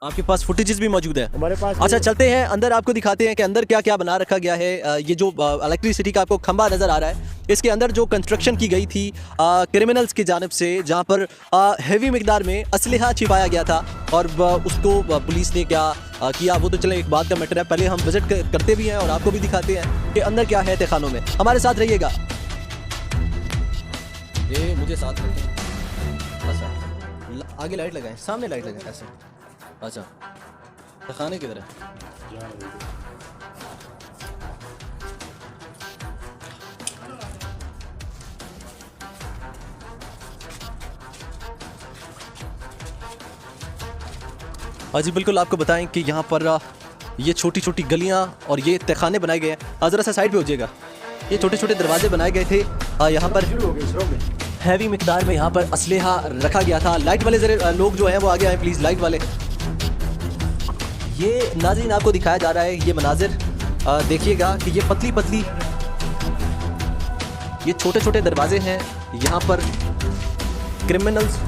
आपके पास फुटेजेस भी मौजूद है? हमारे पास अच्छा, चलते हैं अंदर, आपको दिखाते हैं कि अंदर क्या क्या बना रखा गया है। ये जो इलेक्ट्रिसिटी का आपको खंबा नज़र आ रहा है, इसके अंदर जो कंस्ट्रक्शन की गई थी क्रिमिनल्स की जानिब से, जहाँ पर हेवी मिकदार में असलहा छिपाया गया था और उसको पुलिस ने क्या किया वो तो चले एक बात का मैटर है। पहले हम विजिट करते भी हैं और आपको भी दिखाते हैं कि अंदर क्या है तहखानों में। हमारे साथ रहिएगा। ये मुझे साथ रखें। अच्छा, आगे लाइट लगाएं, सामने लाइट लगाएं ऐसे। अच्छा, तहखाने किधर है? हाँ जी बिल्कुल, आपको बताएं कि यहाँ पर ये छोटी छोटी गलियाँ और ये तहखाने बनाए गए हैं। ज़रा सा साइड पे हो जाएगा। ये छोटे छोटे दरवाजे बनाए गए थे। यहाँ पर हैवी मिकदार में यहाँ पर असलहा रखा गया था। लाइट वाले ज़रा लोग जो हैं वो आगे आए प्लीज़, लाइट वाले। ये नाज़रीन आपको दिखाया जा रहा है ये मनाजिर, देखिएगा कि ये पतली पतली ये छोटे छोटे दरवाजे हैं। यहाँ पर क्रिमिनल्स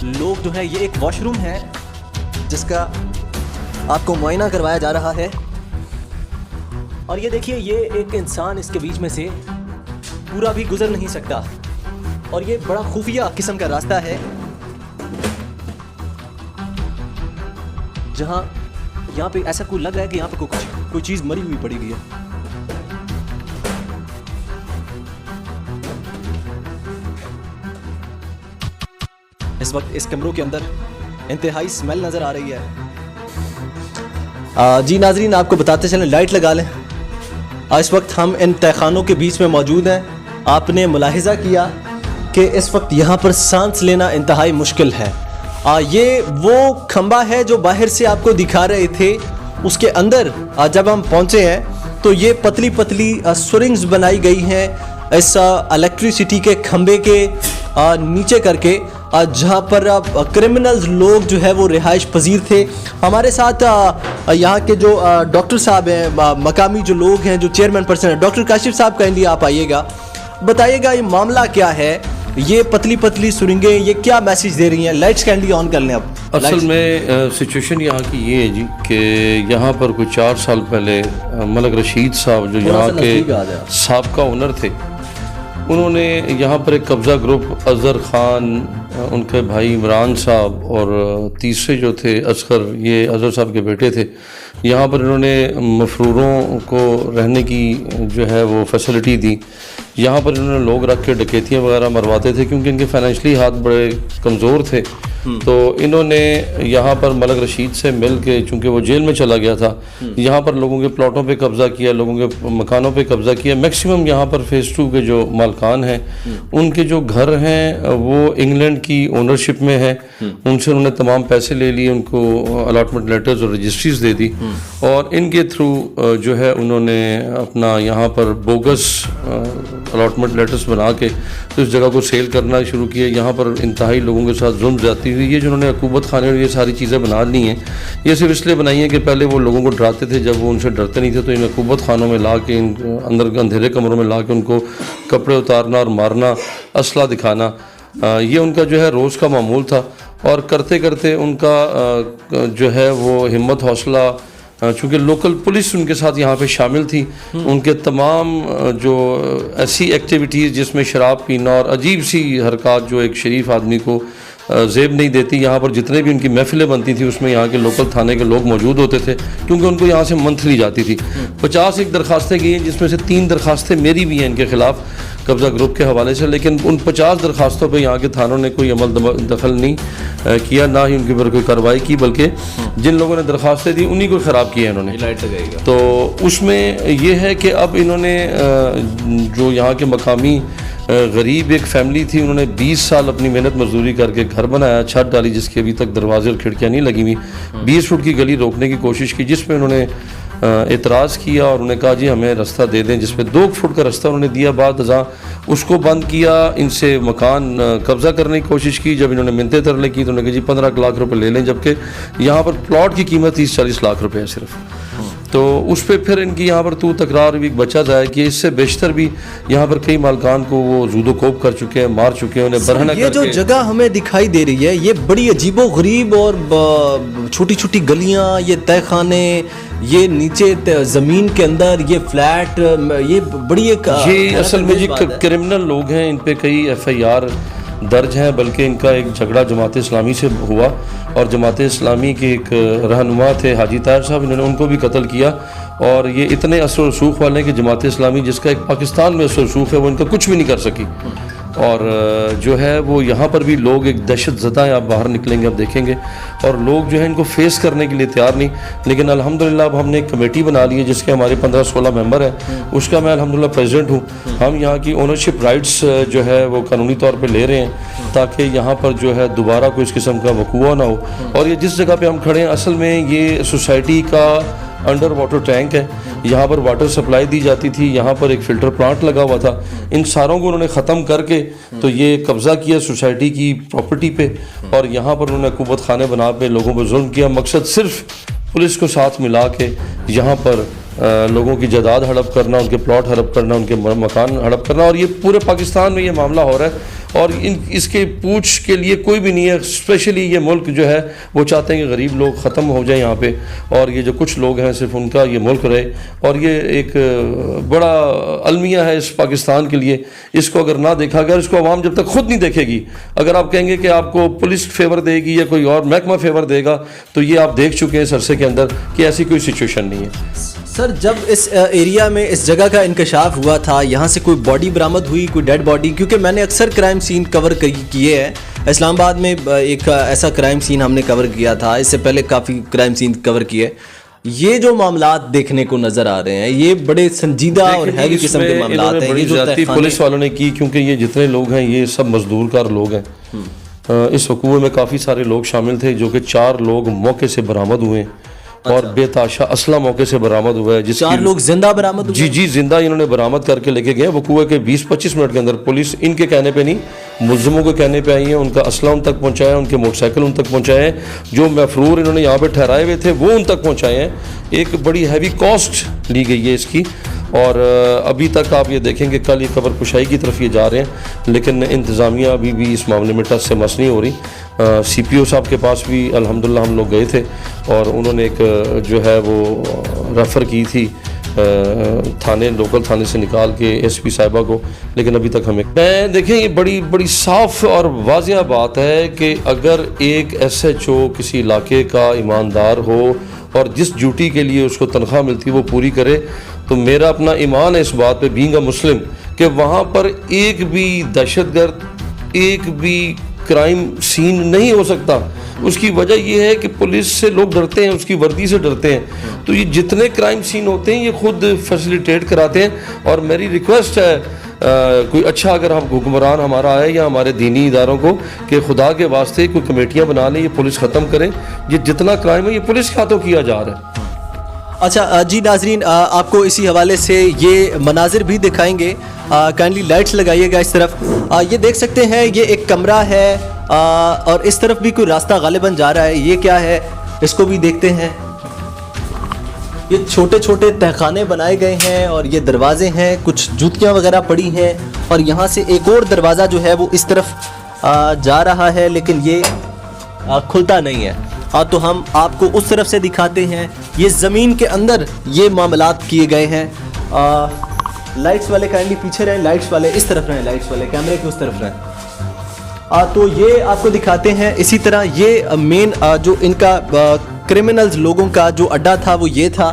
लोग जो है, ये एक वॉशरूम है जिसका आपको मुआयना करवाया जा रहा है। और ये देखिए, ये एक इंसान इसके बीच में से पूरा भी गुजर नहीं सकता और ये बड़ा खुफिया किस्म का रास्ता है जहाँ यहाँ पे ऐसा कोई लग रहा है कि यहाँ पे कोई चीज़ मरी हुई पड़ी हुई है। इस वक्त इस कमरों के अंदर इंतहाई स्मेल नज़र आ रही है। जी नाजरीन, आपको बताते चलें, लाइट लगा लें। इस वक्त हम इन तहखानों के बीच में मौजूद हैं। आपने मुलाहिजा किया कि इस वक्त यहाँ पर सांस लेना इंतहाई मुश्किल है। ये वो खंबा है जो बाहर से आपको दिखा रहे थे। उसके अंदर जब हम पहुँचे हैं तो ये पतली पतली सुरिंग्स बनाई गई हैं इस इलेक्ट्रिसिटी के खंबे के नीचे करके, जहाँ पर क्रिमिनल्स लोग जो है वो रिहाइश पजीर थे। हमारे साथ यहाँ के जो डॉक्टर साहब हैं, मकामी जो लोग हैं, जो चेयरमैन पर्सन है, डॉक्टर काशिफ साहब, काइंडली आप आइएगा, बताइएगा ये मामला क्या है। ये पतली पतली सुरिंगें ये क्या मैसेज दे रही हैं? लाइट्स काइंडली ऑन कर लें अब। असल में सिचुएशन यहाँ की ये है जी कि यहाँ पर कुछ 4 साल पहले मलक रशीद साहब जो यहाँ के साबका ओनर थे, उन्होंने यहाँ पर एक कब्ज़ा ग्रुप, अज़हर ख़ान, उनके भाई इमरान साहब और तीसरे जो थे असगर, ये अज़हर साहब के बेटे थे, यहाँ पर इन्होंने मफरूरों को रहने की जो है वो फैसिलिटी दी। यहाँ पर इन्होंने लोग रख के डकैतियाँ वगैरह मरवाते थे क्योंकि इनके फाइनेंशली हाथ बड़े कमज़ोर थे। तो इन्होंने यहाँ पर मलक रशीद से मिल के, चूँकि वो जेल में चला गया था, यहाँ पर लोगों के प्लॉटों पे कब्ज़ा किया, लोगों के मकानों पे कब्ज़ा किया। मैक्सिमम यहाँ पर फ़ेज़ 2 के जो मालकान हैं, उनके जो घर हैं वो इंग्लैंड की ओनरशिप में है। उनसे उन्होंने तमाम पैसे ले लिए, उनको अलॉटमेंट लेटर्स और रजिस्ट्रीज दे दी और इनके थ्रू जो है उन्होंने अपना यहाँ पर बोगस अलॉटमेंट लेटर्स बना के तो इस जगह को सेल करना शुरू किया। यहाँ पर इंतहाई लोगों के साथ जुल्म ज़्यादती हुई। ये जिन्होंने अकूबत खाने और ये सारी चीज़ें बना ली हैं, ये सिर्फ इसलिए बनाई हैं कि पहले वो लोगों को डराते थे, जब वो उनसे डरते नहीं थे तो इन अकूबत खानों में ला के, अंदर अंधेरे कमरों में ला के उनको कपड़े उतारना और मारना, असला दिखाना, ये उनका जो है रोज़ का मामूल था। और करते करते उनका जो है वो हिम्मत हौसला, चूँकि लोकल पुलिस उनके साथ यहाँ पे शामिल थी, उनके तमाम जो ऐसी एक्टिविटीज़ जिसमें शराब पीना और अजीब सी हरकत जो एक शरीफ आदमी को जेब नहीं देती, यहाँ पर जितने भी उनकी महफिलें बनती थी उसमें यहाँ के लोकल थाने के लोग मौजूद होते थे क्योंकि उनको यहाँ से मंथली जाती थी। 51 दरखास्तें गई हैं जिसमें से 3 दरखास्तें मेरी भी हैं इनके ख़िलाफ़ कब्ज़ा ग्रुप के हवाले से, लेकिन उन 50 दरखास्तों पे यहाँ के थानों ने कोई अमल दखल नहीं किया, ना ही उनके ऊपर कोई कार्रवाई की, बल्कि जिन लोगों ने दरखास्तें दी उन्हीं को ख़राब किया इन्होंने। तो उसमें यह है कि अब इन्होंने जो यहाँ के मकामी गरीब एक फैमिली थी, उन्होंने 20 साल अपनी मेहनत मजदूरी करके घर बनाया, छत डाली जिसकी अभी तक दरवाजे और खिड़कियाँ नहीं लगी हुई, 20 फुट की गली रोकने की कोशिश की, जिसमें उन्होंने एतराज़ किया और उन्होंने कहा जी हमें रास्ता दे दें, जिसमें 2 फुट का रास्ता उन्होंने दिया। बाद अज़ां उसको बंद किया, इनसे मकान कब्ज़ा करने की कोशिश की। जब इन्होंने मिन्नतें तरले की तो उन्होंने कहा जी 15 लाख रुपए ले लें, जबकि यहाँ पर प्लॉट की कीमत 30-40 लाख रुपए है सिर्फ। तो उस पर फिर इनकी यहाँ पर तू तकरार भी बचा जाए कि इससे बेशतर भी यहाँ पर कई मालकान को वो जूदो कोप कर चुके हैं, मार चुके हैं, उन्हें बरहना ये जो जगह हमें दिखाई दे रही है ये बड़ी अजीबो गरीब और छोटी छोटी गलियां, ये तहखाने, ये नीचे ज़मीन के अंदर ये फ्लैट, ये बड़ी एक ये असल में जी क्रिमिनल लोग हैं, इन पे कई FIR दर्ज हैं, बल्कि इनका एक झगड़ा जमात इस्लामी से हुआ और जमात इस्लामी के एक रहनुमा थे हाजी ताहिर साहब, इन्होंने उनको भी कत्ल किया। और ये इतने असर रसूख वाले हैं कि जमात इस्लामी जिसका एक पाकिस्तान में असर रसूख है वो इनका कुछ भी नहीं कर सकी। और जो है वो यहाँ पर भी लोग एक दहशत ज़दा है, आप बाहर निकलेंगे आप देखेंगे, और लोग जो है इनको फेस करने के लिए तैयार नहीं। लेकिन अल्हम्दुलिल्लाह अब हमने एक कमेटी बना ली है जिसके हमारे 15-16 मेंबर हैं, उसका मैं अल्हम्दुलिल्लाह प्रेसिडेंट हूँ। हम यहाँ की ओनरशिप राइट्स जो है वो कानूनी तौर पर ले रहे हैं ताकि यहाँ पर जो है दोबारा कोई इस किस्म का वक़ूआ ना हो। और ये जिस जगह पर हम खड़े हैं असल में ये सोसाइटी का अंडर वाटर टैंक है, यहाँ पर वाटर सप्लाई दी जाती थी, यहाँ पर एक फ़िल्टर प्लांट लगा हुआ था। इन सारों को उन्होंने ख़त्म करके तो ये कब्ज़ा किया सोसाइटी की प्रॉपर्टी पे, और यहाँ पर उन्होंने हुकूमत खाने बना पे लोगों पर जुल्म किया। मकसद सिर्फ पुलिस को साथ मिला के यहाँ पर लोगों की जायदाद हड़प करना, उनके प्लॉट हड़प करना, उनके मकान हड़प करना, और ये पूरे पाकिस्तान में ये मामला हो रहा है। और इसके पूछ के लिए कोई भी नहीं है। स्पेशली ये मुल्क जो है वो चाहते हैं कि गरीब लोग ख़त्म हो जाए यहाँ पे, और ये जो कुछ लोग हैं सिर्फ उनका ये मुल्क रहे। और ये एक बड़ा अलमिया है इस पाकिस्तान के लिए। इसको अगर ना देखा गया, इसको आवाम जब तक खुद नहीं देखेगी, अगर आप कहेंगे कि आपको पुलिस फेवर देगी या कोई और महकमा फेवर देगा, तो ये आप देख चुके हैं इस अरसे के अंदर कि ऐसी कोई सिचुएशन नहीं है। सर, जब इस एरिया में इस जगह का इंकशाफ हुआ था, यहाँ से कोई बॉडी बरामद हुई, कोई डेड बॉडी? क्योंकि मैंने अक्सर क्राइम सीन कवर किए हैं। इस्लामाबाद में एक ऐसा क्राइम सीन हमने कवर किया था, इससे पहले काफ़ी क्राइम सीन कवर किए। ये जो मामलात देखने को नज़र आ रहे हैं ये बड़े संजीदा और हैवी किस्म के मामलात हैं। ये जो पुलिस वालों ने की, क्योंकि ये जितने लोग हैं ये सब मजदूर कार लोग हैं। इस वकूए में काफ़ी सारे लोग शामिल थे, जो कि 4 लोग मौके से बरामद हुए और बेताशा असला मौके से बरामद हुआ है। 4 लोग जिंदा बरामद हुए? जी जिंदा इन्होंने बरामद करके लेके गए। वकूए के 20-25 मिनट के अंदर पुलिस इनके कहने पे नहीं, मुल्ज़िमों के कहने पे आई है, उनका असला उन तक पहुंचाया, उनके मोटरसाइकिल उन तक पहुंचाए हैं, जो मफरूर इन्होंने यहाँ पे ठहराए हुए थे वो उन तक पहुंचाए हैं। एक बड़ी हैवी कॉस्ट ली गई है इसकी, और अभी तक आप ये देखेंगे कल ये कबर कुशाई की तरफ ये जा रहे हैं, लेकिन इंतज़ामिया अभी भी इस मामले में टच से मस नहीं हो रही। CPO साहब के पास भी अल्हम्दुलिल्लाह हम लोग गए थे और उन्होंने एक जो है वो रेफ़र की थी थाने, लोकल थाने से निकाल के SP साहिबा को, लेकिन अभी तक हमें देखें ये बड़ी साफ़ और वाज़िया बात है कि अगर एक SHO किसी इलाके का ईमानदार हो और जिस ड्यूटी के लिए उसको तनख्वाह मिलती है वो पूरी करे, तो मेरा अपना ईमान है इस बात पे बीइंग अ मुस्लिम कि वहाँ पर एक भी दहशतगर्द, एक भी क्राइम सीन नहीं हो सकता। उसकी वजह यह है कि पुलिस से लोग डरते हैं, उसकी वर्दी से डरते हैं। तो ये जितने क्राइम सीन होते हैं ये खुद फैसिलिटेट कराते हैं। और मेरी रिक्वेस्ट है कोई अच्छा अगर हम हुक्मरान हमारा आए या हमारे दीनी इदारों को कि खुदा के वास्ते कोई कमेटियाँ बना लें, ये पुलिस ख़त्म करें। ये जितना क्राइम है ये पुलिस के हाथों किया जा रहा है। अच्छा जी नाजरीन, आपको इसी हवाले से ये मनाजिर भी दिखाएंगे। काइंडली लाइट्स लगाइएगा इस तरफ। ये देख सकते हैं ये एक कमरा है और इस तरफ भी कोई रास्ता गालिबन जा रहा है। ये क्या है इसको भी देखते हैं। ये छोटे छोटे तहखाने बनाए गए हैं और ये दरवाजे हैं, कुछ जूतियाँ वगैरह पड़ी हैं, और यहाँ से एक और दरवाज़ा जो है वो इस तरफ जा रहा है, लेकिन ये खुलता नहीं है। तो हम आपको उस तरफ से दिखाते हैं। ये ज़मीन के अंदर ये मामलात किए गए हैं। लाइट्स वाले काइंडली पीछे रहें, लाइट्स वाले इस तरफ रहें, लाइट्स वाले कैमरे के उस तरफ रहें। तो ये आपको दिखाते हैं। इसी तरह ये मेन जो इनका क्रिमिनल्स लोगों का जो अड्डा था वो ये था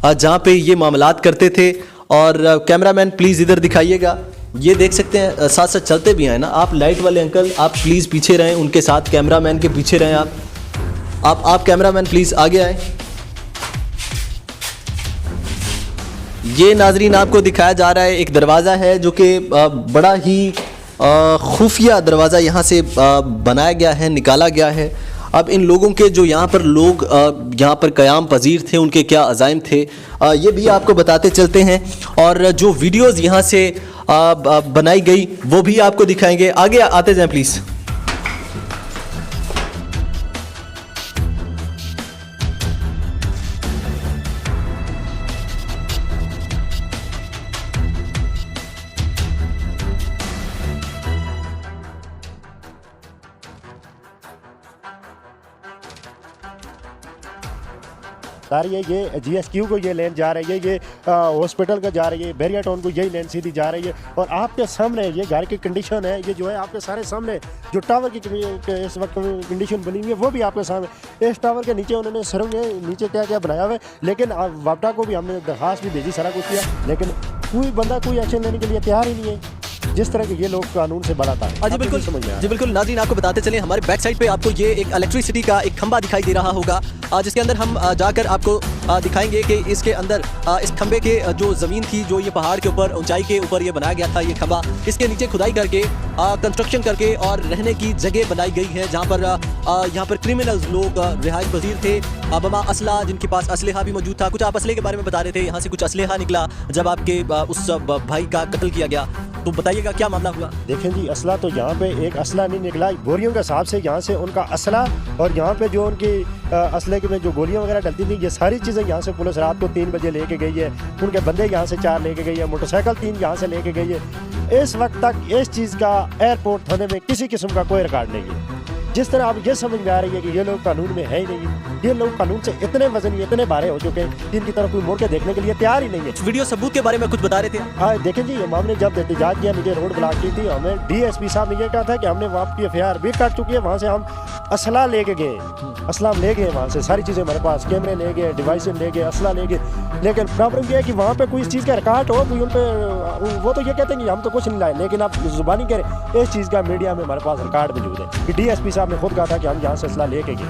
जहाँ पे ये मामलात करते थे। और कैमरामैन प्लीज़ इधर दिखाइएगा। ये देख सकते हैं, साथ साथ चलते भी हैं ना आप। लाइट वाले अंकल आप प्लीज़ पीछे रहें, उनके साथ कैमरामैन के पीछे रहें। आप कैमरामैन प्लीज़ आगे आए। ये नाजरीन आपको दिखाया जा रहा है एक दरवाज़ा है जो कि बड़ा ही खुफिया दरवाज़ा यहाँ से बनाया गया है, निकाला गया है। अब इन लोगों के जो यहाँ पर लोग यहाँ पर क़याम पजीर थे, उनके क्या अज़ाइम थे, ये भी आपको बताते चलते हैं। और जो वीडियोज़ यहाँ से बनाई गई वो भी आपको दिखाएंगे। आगे आते जाएं प्लीज़। बता रही है ये GSQ को ये लेन जा रही है, ये हॉस्पिटल का जा रही है, बैरिया टाउन को यही लेन सीधी जा रही है। और आपके सामने ये घर की कंडीशन है, ये जो है आपके सारे सामने जो टावर की इस वक्त कंडीशन बनी हुई है वो भी आपके सामने। इस टावर के नीचे उन्होंने सुरंग नीचे क्या क्या बनाया हुआ है, लेकिन वापडा को भी हमने दरखास्त भी भेजी, सारा कुछ किया, लेकिन कोई बंदा कोई एक्शन लेने के लिए तैयार ही नहीं है। जिस तरह के ये लोग कानून से बड़ा था। जी बिल्कुल, जी बिल्कुल नाज़रीन, आपको बताते चलें हमारे बैक साइड पे आपको ये एक इलेक्ट्रिसिटी का एक खंबा दिखाई दे रहा होगा, जिसके अंदर हम जाकर आपको दिखाएंगे कि इसके अंदर इस खंबे के जो ज़मीन थी, जो ये पहाड़ के ऊपर ऊंचाई के ऊपर ये बनाया गया था ये खंबा, इसके नीचे खुदाई करके कंस्ट्रक्शन करके और रहने की जगह बनाई गई है, जहाँ पर यहाँ पर क्रिमिनल्स लोग रिहाइश पजीर थे। बमा असला, जिनके पास असलहा भी मौजूद था। कुछ आप असले के बारे में बता रहे थे, यहाँ से कुछ असलहा निकला जब आपके उस भाई का कत्ल किया गया, तो बताइएगा क्या मामला हुआ? देखें जी, असला तो यहाँ पे एक असला नहीं निकला, बोरियों के हिसाब से यहाँ से उनका असला और यहाँ पे जो उनकी असले के में जो गोलियाँ वगैरह डलती थी, ये सारी चीज़ें यहाँ से पुलिस रात को 3 बजे लेके गई है। उनके बंदे यहाँ से 4 लेके गई है, मोटरसाइकिल 3 यहाँ से लेके गई है। इस वक्त तक इस चीज़ का एयरपोर्ट थाने में किसी किस्म का कोई रिकॉर्ड नहीं है। जिस तरह आप ये समझ में आ रही है कि ये लोग कानून में है ही नहीं, ये लोग कानून से इतने वजनी इतने भारे हो चुके हैं, इनकी तरफ कोई मोड़ के देखने के लिए तैयार ही नहीं है। वीडियो सबूत के बारे में कुछ बता रहे थे? हाँ देखें जी, हमने जब एहतजाज किया, मुझे रोड ब्लॉक की थी, हमें DSP साहब ने ये कहा था कि हमने वहाँ की FIR भी काट चुकी है, वहाँ से हम असला लेके गए, असला ले गए, वहाँ से सारी चीज़ें हमारे पास, कैमरे ले गए, डिवाइस ले गए, असला ले गए, लेकिन प्रॉब्लम ये है कि वहाँ पे कोई इस चीज़ का रिकॉर्ड हो, कोई उन पे वो तो ये कहते हैं कि हम तो कुछ नहीं लाए, लेकिन आप जुबानी करें, इस चीज़ का मीडिया में हमारे पास रिकॉर्ड मौजूद है कि DSP साहब ने खुद कहा था कि हम यहाँ से असला लेके गए।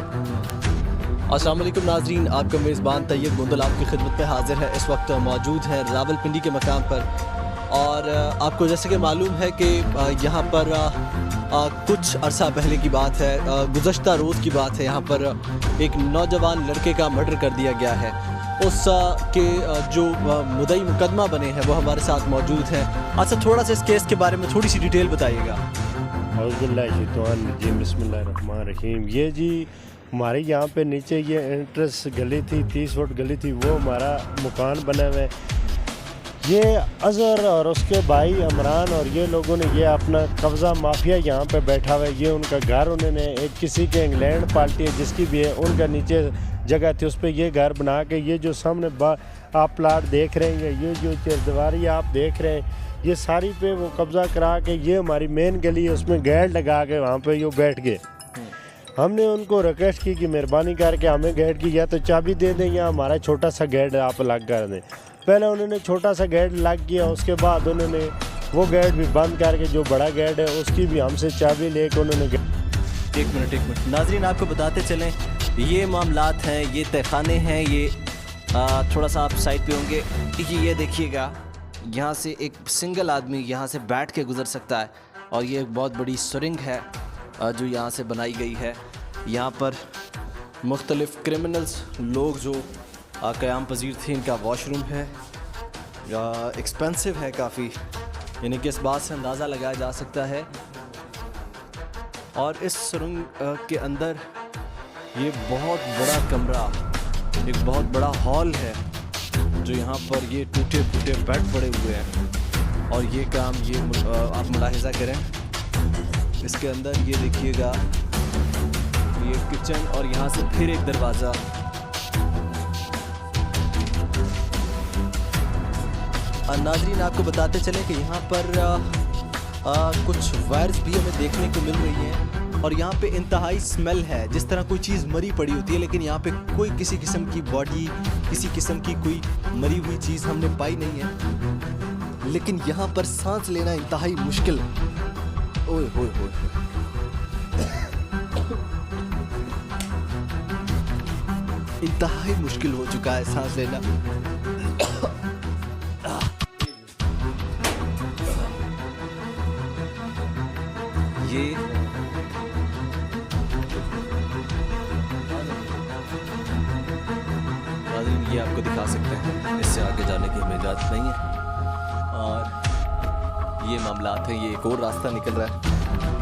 अस्सलाम वालेकुम नाज़रीन, आपका मेज़बान तैयब गोंदल आपकी खिदमत में हाजिर है। इस वक्त मौजूद है रावलपिंडी के मकाम पर, और आपको जैसे कि मालूम है कि यहाँ पर कुछ अरसा पहले की बात है, गुज़श्ता रोज़ की बात है, यहाँ पर एक नौजवान लड़के का मर्डर कर दिया गया है। उस के जो मुद्दई मुकदमा बने हैं वो हमारे साथ मौजूद हैं। अच्छा, थोड़ा सा इस केस के बारे में थोड़ी सी डिटेल बताइएगा। बिस्मिल्लाहिर्रहमानिर्रहीम। ये जी हमारे यहाँ पे नीचे ये एंट्रेंस गली थी, 30 फुट गली थी, वो हमारा मकान बना हुआ है। ये अज़हर और उसके भाई इमरान और ये लोगों ने ये अपना कब्ज़ा माफिया यहाँ पे बैठा हुआ है। ये उनका घर, उन्होंने एक किसी के इंग्लैंड पार्टी है जिसकी भी है, उनका नीचे जगह थी, उस पर ये घर बना के, ये जो सामने आप प्लाट देख रहे हैं, ये जो चरदीवारी आप देख रहे हैं, ये सारी पे वो कब्ज़ा करा के, ये हमारी मेन गली है, उसमें गेट लगा के वहाँ पे ये बैठ गए। हमने उनको रिक्वेस्ट की कि मेहरबानी करके हमें गेट की या तो चाबी दे दें या हमारा छोटा सा गेट आप लग कर दें। पहले उन्होंने छोटा सा गेट लग किया, उसके बाद उन्होंने वो गेट भी बंद करके जो बड़ा गेट है उसकी भी हमसे चाबी लेके उन्होंने एक मिनट नाज़रीन, आपको बताते चलें ये मामलात हैं, ये तहखाने हैं, ये थोड़ा सा आप साइड पे होंगे, ये देखिएगा, यहाँ से एक सिंगल आदमी यहाँ से बैठ के गुज़र सकता है, और ये एक बहुत बड़ी सुरंग है जो यहाँ से बनाई गई है। यहाँ पर मुख्तलिफ़ क्रिमिनल्स लोग जो क़याम पजीर थे, इनका वॉशरूम है, एक्सपेंसिव है काफ़ी, यानी कि इस बात से अंदाज़ा लगाया जा सकता है। और इस सुरंग के अंदर ये बहुत बड़ा कमरा, एक बहुत बड़ा हॉल है, जो यहाँ पर ये टूटे फूटे बेड पड़े हुए हैं, और ये काम ये आप मुलाहिज़ा करें, इसके अंदर ये देखिएगा, ये किचन और यहाँ से फिर एक दरवाज़ा। नाज़रीन, आपको बताते चलें कि यहाँ पर कुछ वायर्स भी हमें देखने को मिल रही हैं, और यहाँ पे इंतहाई स्मेल है, जिस तरह कोई चीज़ मरी पड़ी होती है, लेकिन यहाँ पे कोई किसी किस्म की बॉडी, किसी किस्म की कोई मरी हुई चीज़ हमने पाई नहीं है, लेकिन यहाँ पर सांस लेना इंतहाई मुश्किल है। ओए होए होए, इंतहाई मुश्किल हो चुका है सांस लेना। ये ये आपको दिखा सकते हैं, इससे आगे जाने की हमें इजाज़त नहीं है, और ये मामलात हैं। ये एक और रास्ता निकल रहा है,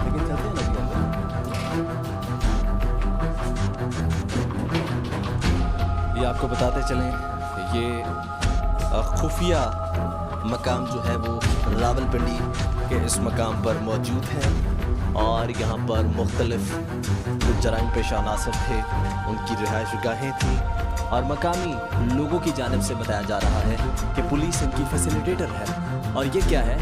लेकिन चलते हैं नदी अंदर। ये आपको बताते चलें, ये खुफिया मकाम जो है वो रावलपिंडी के इस मकाम पर मौजूद है, और यहाँ पर मुख्तलिफ जो जराइम पेशा अनासर थे उनकी रिहाइश गाहें थी, और मकामी लोगों की जानिब से बताया जा रहा है कि पुलिस इनकी फैसिलिटेटर है। और ये क्या है?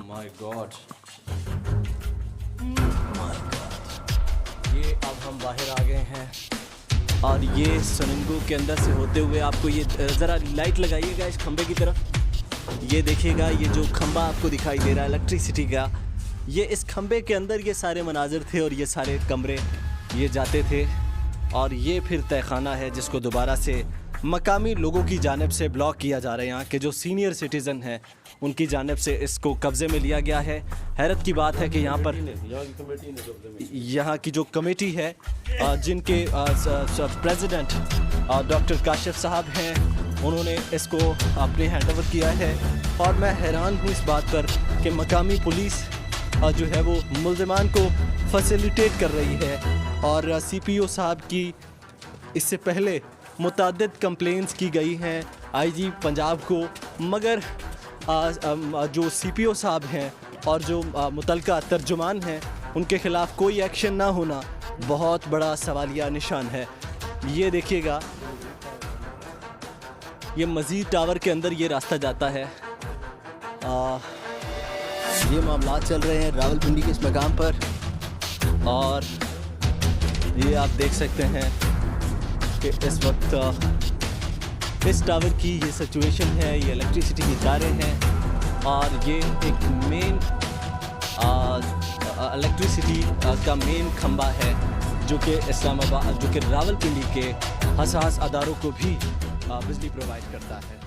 माय गॉड, ये अब हम बाहर आ गए हैं और ये सुरंगों के अंदर से होते हुए आपको ये ज़रा लाइट लगाइएगा इस खंबे की तरफ। ये देखिएगा, ये जो खंबा आपको दिखाई दे रहा है इलेक्ट्रिसिटी का, ये इस खंबे के अंदर ये सारे मनाजिर थे और ये सारे कमरे ये जाते थे। और ये फिर तहखाना है जिसको दोबारा से मकामी लोगों की जानिब से ब्लॉक किया जा रहा है। यहाँ के जो सीनियर सिटीज़न हैं उनकी जानिब से इसको कब्ज़े में लिया गया है। हैरत की बात है कि यहाँ पर यहाँ की जो कमेटी है, जिनके प्रेसिडेंट डॉक्टर काशिफ साहब हैं, उन्होंने इसको अपने हैंड ओवर किया है। और मैं हैरान हूँ इस बात पर कि मकामी पुलिस जो है वो मुल्ज़िमान को फैसिलिटेट कर रही है। और CPO साहब की इससे पहले मुतअद्दिद कंप्लेंट्स की गई हैं IG पंजाब को, मगर जो CPO साहब हैं और जो मुतलका तर्जुमान हैं उनके ख़िलाफ़ कोई एक्शन ना होना बहुत बड़ा सवालिया निशान है। ये देखिएगा, ये मज़ीद टावर के अंदर ये रास्ता जाता है। ये मामला चल रहे हैं रावलपिंडी के इस मकाम पर और ये आप देख सकते हैं कि इस वक्त इस टावर की ये सिचुएशन है। ये इलेक्ट्रिसिटी की तारें हैं और ये एक मेन इलेक्ट्रिसिटी का मेन खंबा है जो कि इस्लामाबाद, जो कि रावलपिंडी के हसास अदारों को भी बिजली प्रोवाइड करता है।